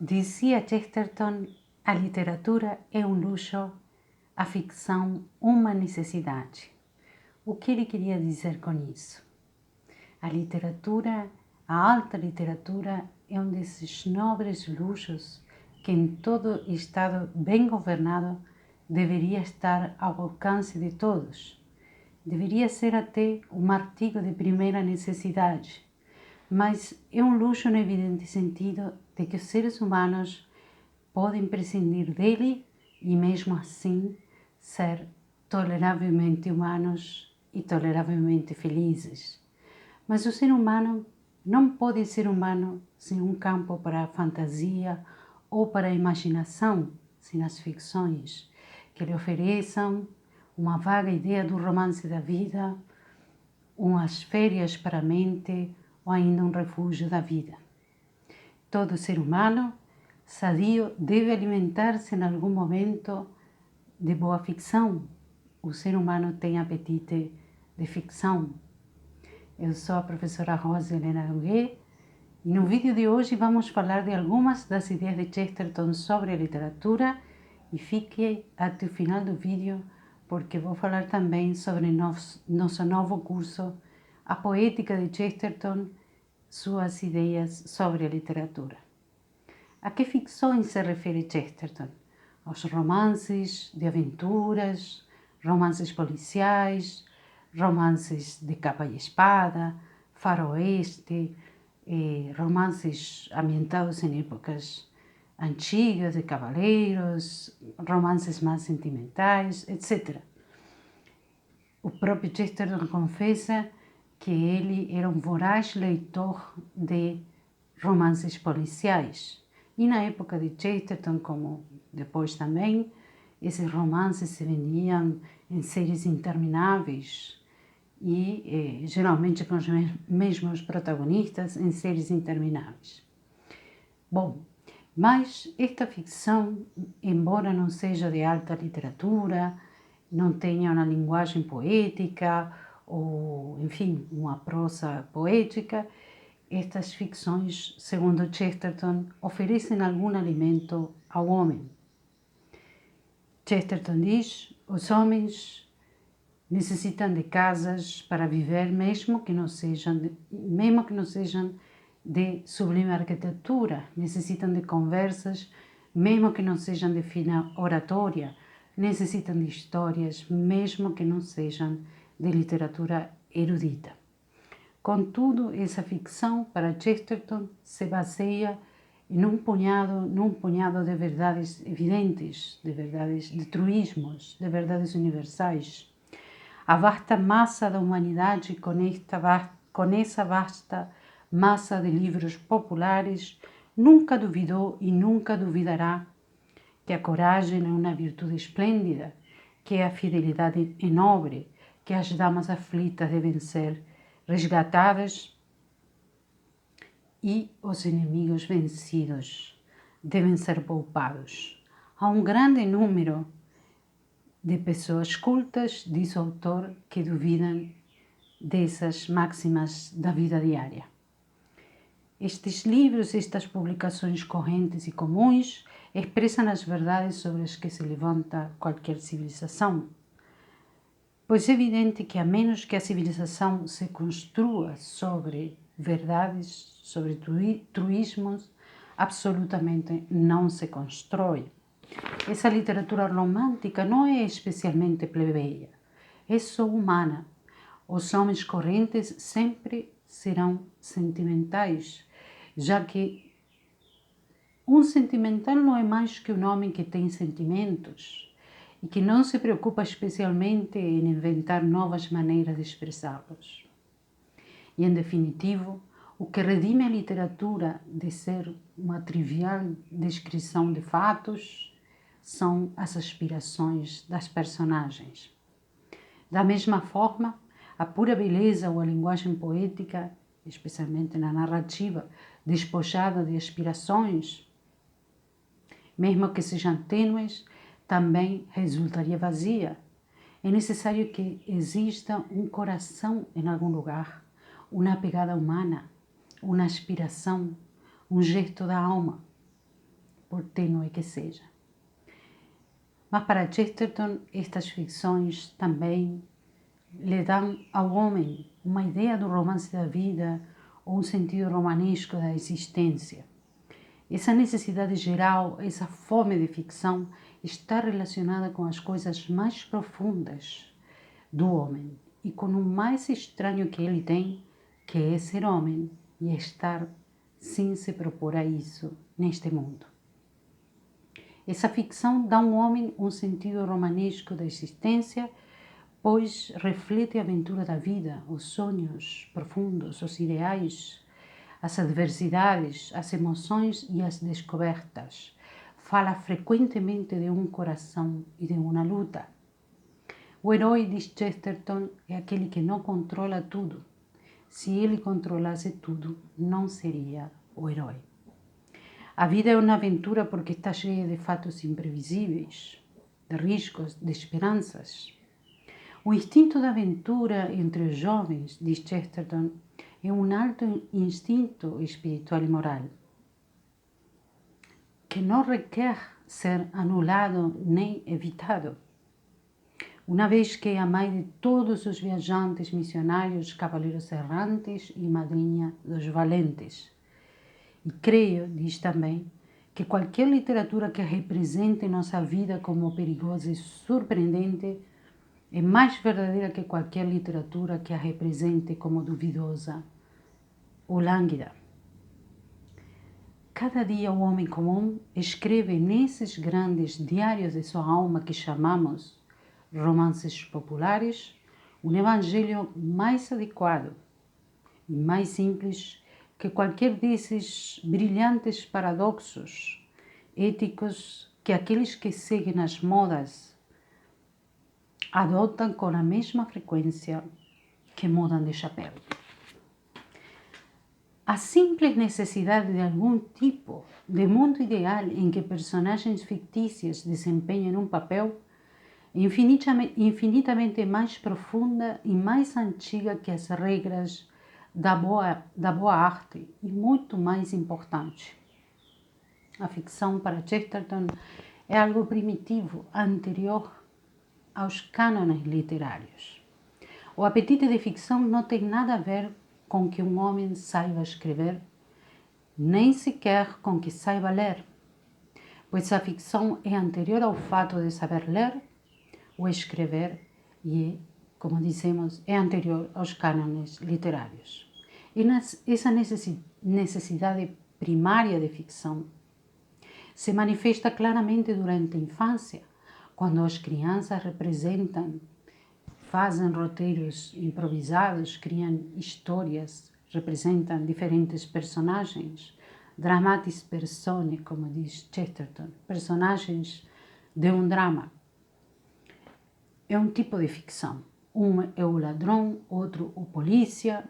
Dizia Chesterton, a literatura é um luxo, a ficção uma necessidade. O que ele queria dizer com isso? A literatura, a alta literatura, é um desses nobres luxos que em todo Estado bem governado deveria estar ao alcance de todos. Deveria ser até um artigo de primeira necessidade, mas é um luxo no evidente sentido de que os seres humanos podem prescindir dele e mesmo assim ser toleravelmente humanos e toleravelmente felizes. Mas o ser humano não pode ser humano sem um campo para a fantasia ou para a imaginação, sem as ficções, que lhe ofereçam uma vaga ideia do romance da vida, umas férias para a mente ou ainda um refúgio da vida. Todo ser humano sadio deve alimentar-se em algum momento de boa ficção. O ser humano tem apetite de ficção. Eu sou a professora Rosa Helena Noguet e no vídeo de hoje vamos falar de algumas das ideias de Chesterton sobre a literatura e fique até o final do vídeo porque vou falar também sobre nosso novo curso, A Poética de Chesterton, suas ideias sobre a literatura. A que ficções se refere Chesterton? Aos romances de aventuras, romances policiais, romances de capa e espada, faroeste, romances ambientados em épocas antigas, de cavaleiros, romances mais sentimentais, etc. O próprio Chesterton confessa que ele era um voraz leitor de romances policiais. E na época de Chesterton, como depois também, esses romances se vendiam em séries intermináveis e geralmente com os mesmos protagonistas em séries intermináveis. Bom, mas esta ficção, embora não seja de alta literatura, não tenha uma linguagem poética ou, enfim, uma prosa poética, estas ficções, segundo Chesterton, oferecem algum alimento ao homem. Chesterton diz: os homens necessitam de casas para viver, mesmo que não sejam de sublime arquitetura, necessitam de conversas, mesmo que não sejam de fina oratória, necessitam de histórias, mesmo que não sejam de literatura erudita. Contudo, essa ficção, para Chesterton, se baseia num punhado de verdades evidentes, de verdades, de truísmos, de verdades universais. A vasta massa da humanidade, com essa vasta massa de livros populares, nunca duvidou e nunca duvidará que a coragem é uma virtude esplêndida, que a fidelidade é nobre, que as damas aflitas devem ser resgatadas e os inimigos vencidos devem ser poupados. Há um grande número de pessoas cultas, diz o autor, que duvidam dessas máximas da vida diária. Estes livros, estas publicações correntes e comuns, expressam as verdades sobre as que se levanta qualquer civilização. Pois é evidente que, a menos que a civilização se construa sobre verdades, sobre truísmos, absolutamente não se constrói. Essa literatura romântica não é especialmente plebeia, é só humana. Os homens correntes sempre serão sentimentais, já que um sentimental não é mais que um homem que tem sentimentos e que não se preocupa especialmente em inventar novas maneiras de expressá-los. E, em definitivo, o que redime a literatura de ser uma trivial descrição de fatos são as aspirações das personagens. Da mesma forma, a pura beleza ou a linguagem poética, especialmente na narrativa, despojada de aspirações, mesmo que sejam tênues, também resultaria vazia. É necessário que exista um coração em algum lugar, uma pegada humana, uma aspiração, um gesto da alma. por tênue que seja. Mas para Chesterton, estas ficções também lhe dão ao homem uma ideia do romance da vida ou um sentido romanesco da existência. Essa necessidade geral, essa fome de ficção, está relacionada com as coisas mais profundas do homem e com o mais estranho que ele tem, que é ser homem e estar sem se propor a isso neste mundo. Essa ficção dá ao homem um sentido romanesco da existência, pois reflete a aventura da vida, os sonhos profundos, os ideais, as adversidades, as emoções e as descobertas. Fala frequentemente de um coração e de uma luta. O herói, diz Chesterton, é aquele que não controla tudo. Se ele controlasse tudo, não seria o herói. A vida é uma aventura porque está cheia de fatos imprevisíveis, de riscos, de esperanças. O instinto da aventura entre os jovens, diz Chesterton, é um alto instinto espiritual e moral, que não requer ser anulado nem evitado, uma vez que é a mãe de todos os viajantes, missionários, cavaleiros errantes e madrinha dos valentes. E creio, diz também, que qualquer literatura que represente nossa vida como perigosa e surpreendente é mais verdadeira que qualquer literatura que a represente como duvidosa ou lânguida. Cada dia o homem comum escreve nesses grandes diários de sua alma que chamamos romances populares um evangelho mais adequado e mais simples que qualquer desses brilhantes paradoxos éticos que aqueles que seguem as modas adotam com a mesma frequência que mudam de chapéu. A simples necessidade de algum tipo de mundo ideal em que personagens fictícios desempenham um papel é infinitamente mais profunda e mais antiga que as regras da boa arte e muito mais importante. A ficção, para Chesterton, é algo primitivo, anterior aos cânones literários. O apetite de ficção não tem nada a ver com que um homem saiba escrever, nem sequer com que saiba ler, pois a ficção é anterior ao fato de saber ler ou escrever e, como dizemos, é anterior aos cânones literários. E essa necessidade primária de ficção se manifesta claramente durante a infância, quando as crianças fazem roteiros improvisados, criam histórias, representam diferentes personagens, dramatis personae, como diz Chesterton, personagens de um drama. É um tipo de ficção. Um é o ladrão, outro o polícia,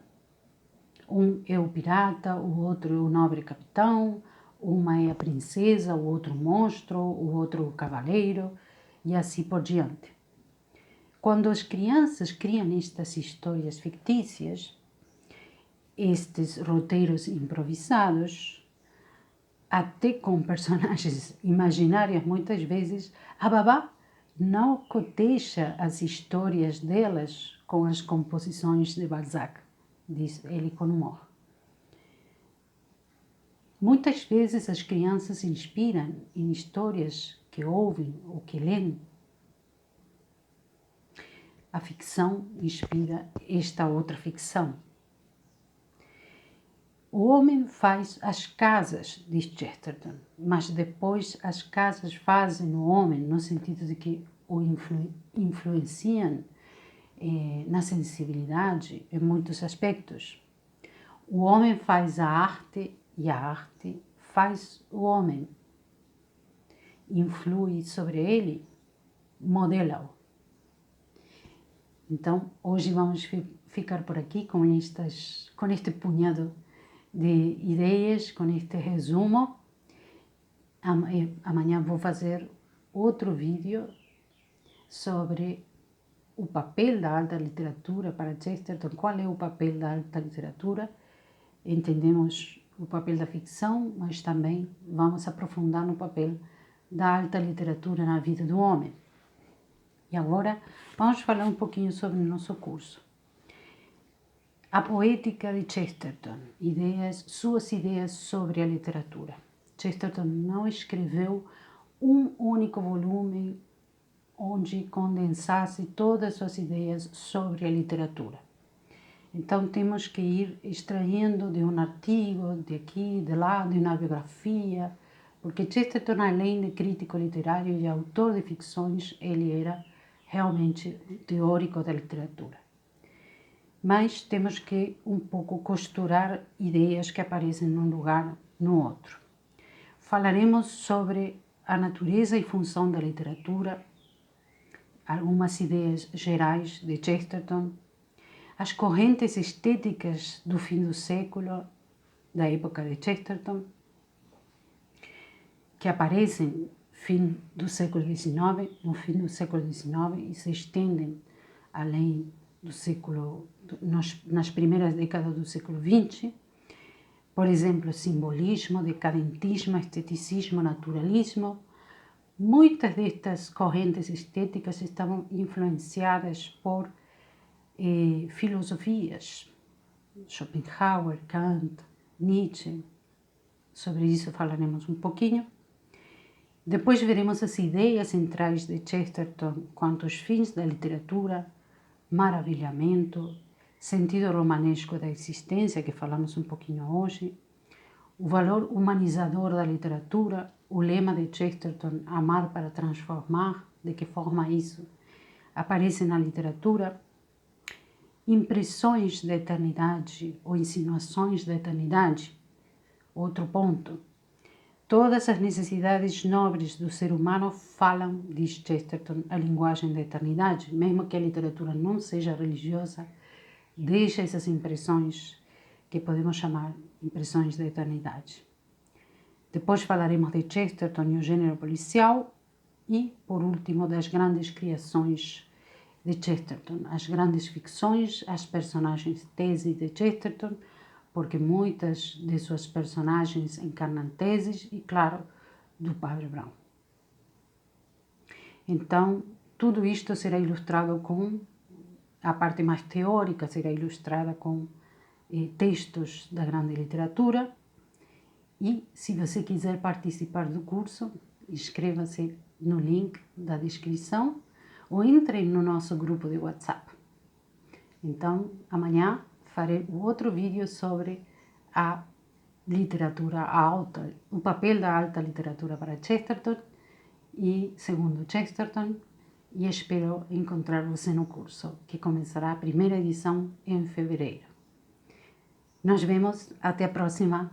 um é o pirata, o outro é o nobre capitão, uma é a princesa, o outro o monstro, o outro o cavaleiro, e assim por diante. Quando as crianças criam estas histórias fictícias, estes roteiros improvisados, até com personagens imaginários muitas vezes, a babá não coteja as histórias delas com as composições de Balzac, diz ele com humor. Muitas vezes as crianças se inspiram em histórias que ouvem ou que leem. A ficção inspira esta outra ficção. O homem faz as casas, diz Chesterton, mas depois as casas fazem o homem, no sentido de que o influenciam na sensibilidade em muitos aspectos. O homem faz a arte e a arte faz o homem. Influi sobre ele, modela-o. Então, hoje vamos ficar por aqui com este punhado de ideias, com este resumo. Amanhã vou fazer outro vídeo sobre o papel da alta literatura para Chesterton. Qual é o papel da alta literatura? Entendemos o papel da ficção, mas também vamos aprofundar no papel da alta literatura na vida do homem. E agora vamos falar um pouquinho sobre o nosso curso. A poética de Chesterton, suas ideias sobre a literatura. Chesterton não escreveu um único volume onde condensasse todas as suas ideias sobre a literatura. Então temos que ir extraindo de um artigo, de aqui, de lá, de uma biografia, porque Chesterton, além de crítico literário e autor de ficções, ele era realmente teórico da literatura. Mas temos que um pouco costurar ideias que aparecem num lugar, no outro. Falaremos sobre a natureza e função da literatura, algumas ideias gerais de Chesterton, as correntes estéticas do fim do século, da época de Chesterton, que aparecem no fim do século XIX e se estendem além do século, nas primeiras décadas do século XX. Por exemplo, simbolismo, decadentismo, esteticismo, naturalismo. Muitas destas correntes estéticas estavam influenciadas por filosofias, Schopenhauer, Kant, Nietzsche. Sobre isso falaremos um pouquinho. Depois veremos as ideias centrais de Chesterton quanto aos fins da literatura, maravilhamento, sentido romanesco da existência, que falamos um pouquinho hoje, o valor humanizador da literatura, o lema de Chesterton, amar para transformar, de que forma isso aparece na literatura, impressões da eternidade ou insinuações da eternidade, outro ponto. Todas as necessidades nobres do ser humano falam, diz Chesterton, a linguagem da eternidade, mesmo que a literatura não seja religiosa, deixa essas impressões que podemos chamar impressões da eternidade. Depois falaremos de Chesterton e o gênero policial e, por último, das grandes criações de Chesterton, as grandes ficções, as personagens tese de Chesterton, porque muitas de suas personagens encarnam teses e, claro, do Padre Brown. Então, tudo isto será ilustrado com, a parte mais teórica será ilustrada com textos da grande literatura. E, se você quiser participar do curso, inscreva-se no link da descrição ou entre no nosso grupo de WhatsApp. Então, amanhã farei outro vídeo sobre a literatura alta, o papel da alta literatura para Chesterton e segundo Chesterton, e espero encontrar você no curso, que começará a primeira edição em fevereiro. Nos vemos, até a próxima!